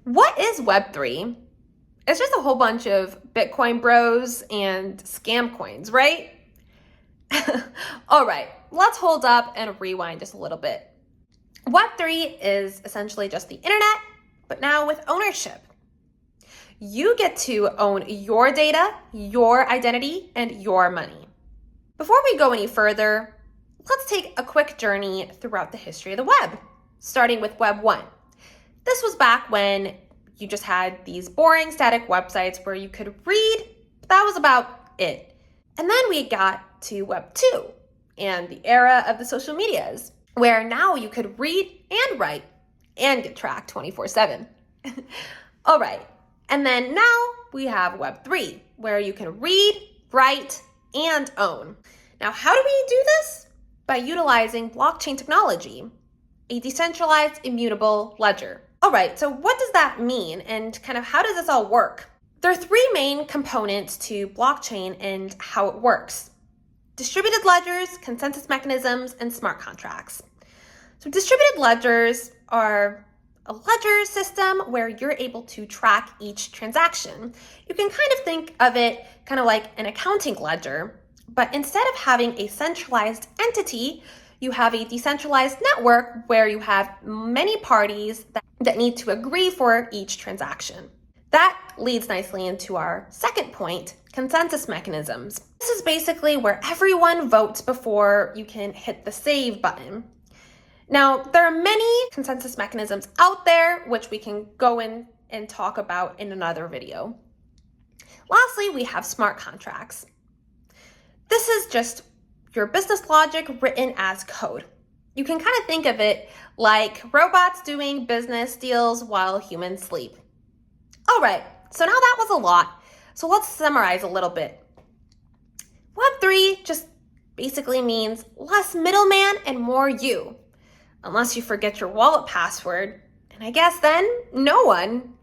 What is Web3? It's just a whole bunch of Bitcoin bros and scam coins, right? All right, let's hold up and rewind just a little bit. Web3 is essentially just the internet, but now with ownership. You get to own your data, your identity, and your money. Before we go any further, let's take a quick journey throughout the history of the web, starting with Web 1. This was back when you just had these boring static websites where you could read, but that was about it. And then we got to Web 2 and the era of the social medias, where now you could read and write and get tracked 24/7. All right, and then now we have Web 3, where you can read, write, and own. Now, how do we do this? By utilizing blockchain technology, a decentralized immutable ledger. All right, so what does that mean and kind of how does this all work? There are three main components to blockchain and how it works: distributed ledgers, consensus mechanisms, and smart contracts. So distributed ledgers are a ledger system where you're able to track each transaction. You can kind of think of it kind of like an accounting ledger, but instead of having a centralized entity, you have a decentralized network where you have many parties that need to agree for each transaction. That leads nicely into our second point, consensus mechanisms. This is basically where everyone votes before you can hit the save button. Now, there are many consensus mechanisms out there, which we can go in and talk about in another video. Lastly, we have smart contracts. This is just your business logic written as code. You can kind of think of it like robots doing business deals while humans sleep. All right, so now that was a lot. So let's summarize a little bit. Web3 just basically means less middleman and more you. Unless you forget your wallet password, and I guess then no one.